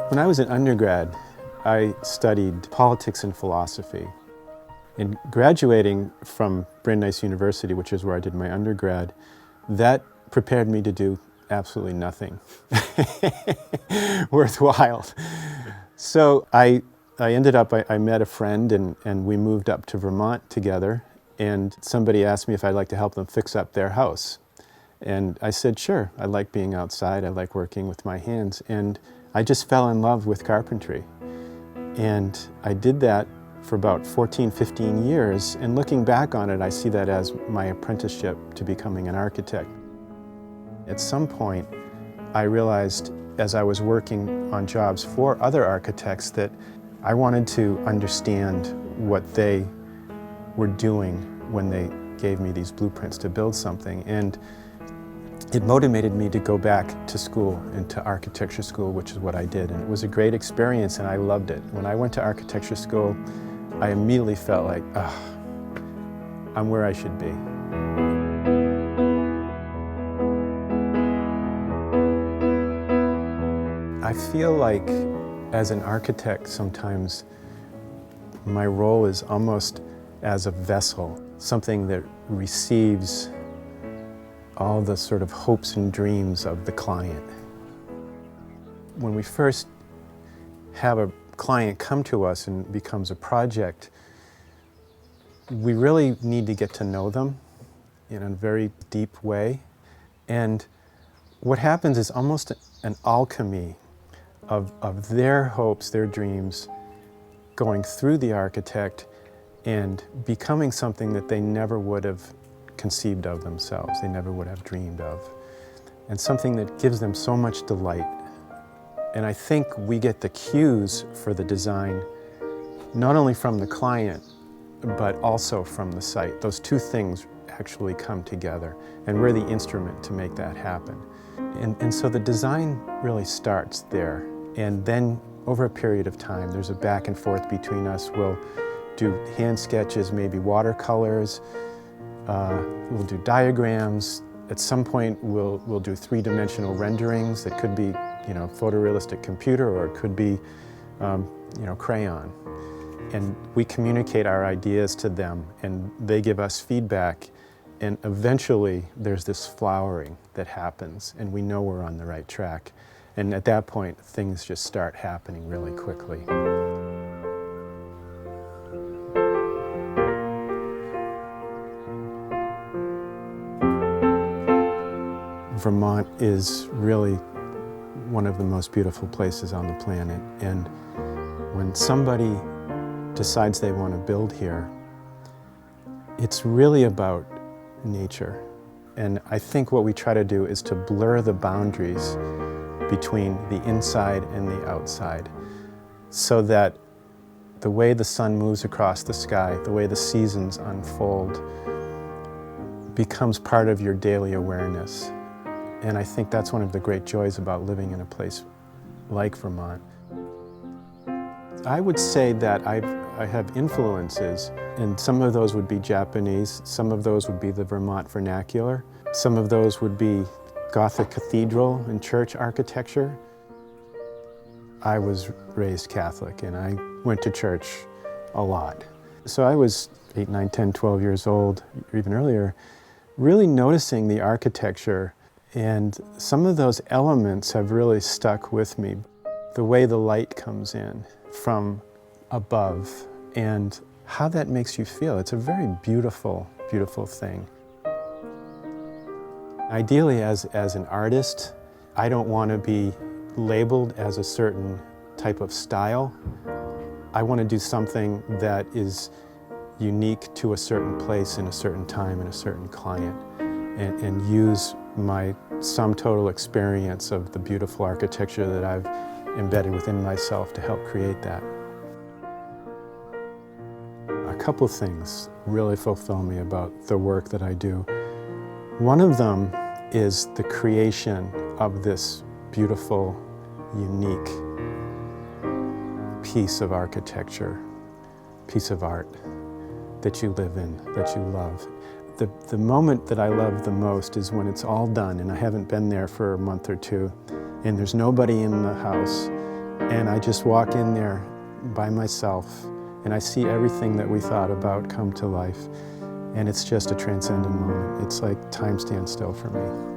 When I was an undergrad, I studied politics and philosophy. And graduating from Brandeis University, which is where I did my undergrad, that prepared me to do absolutely nothing worthwhile. So I ended up, I met a friend and we moved up to Vermont together, and somebody asked me if I'd like to help them fix up their house. And I said, sure, I like being outside, I like working with my hands, and I just fell in love with carpentry. And I did that for about 14, 15 years, and looking back on it, I see that as my apprenticeship to becoming an architect. At some point, I realized as I was working on jobs for other architects that I wanted to understand what they were doing when they gave me these blueprints to build something. And it motivated me to go back to school, into architecture school, which is what I did. And it was a great experience, and I loved it. When I went to architecture school, I immediately felt like, I'm where I should be. I feel like as an architect sometimes my role is almost as a vessel, something that receives all the sort of hopes and dreams of the client. When we first have a client come to us and becomes a project, we really need to get to know them in a very deep way. And what happens is almost an alchemy of their hopes, their dreams, going through the architect and becoming something that they never would have conceived of themselves, they never would have dreamed of, and something that gives them so much delight. And I think we get the cues for the design not only from the client, but also from the site. Those two things actually come together, and we're the instrument to make that happen. And so the design really starts there. And then over a period of time, there's a back and forth between us. We'll do hand sketches, maybe watercolors. We'll do diagrams. At some point, we'll do three-dimensional renderings that could be, photorealistic computer, or it could be, crayon. And we communicate our ideas to them, and they give us feedback. And eventually, there's this flowering that happens, and we know we're on the right track. And at that point, things just start happening really quickly. Vermont is really one of the most beautiful places on the planet. And when somebody decides they want to build here, it's really about nature. And I think what we try to do is to blur the boundaries between the inside and the outside, so that the way the sun moves across the sky, the way the seasons unfold, becomes part of your daily awareness. And I think that's one of the great joys about living in a place like Vermont. I would say that I have influences, and some of those would be Japanese, some of those would be the Vermont vernacular, some of those would be Gothic cathedral and church architecture. I was raised Catholic, and I went to church a lot. So I was 8, 9, 10, 12 years old, or even earlier, really noticing the architecture, and some of those elements have really stuck with me. The way the light comes in from above and how that makes you feel. It's a very beautiful, beautiful thing. Ideally, as an artist, I don't want to be labeled as a certain type of style. I want to do something that is unique to a certain place in a certain time and a certain client, and use my sum total experience of the beautiful architecture that I've embedded within myself to help create that. A couple things really fulfill me about the work that I do. One of them is the creation of this beautiful, unique piece of architecture, piece of art that you live in, that you love. The moment that I love the most is when it's all done and I haven't been there for a month or two, and there's nobody in the house, and I just walk in there by myself, and I see everything that we thought about come to life, and it's just a transcendent moment. It's like time stands still for me.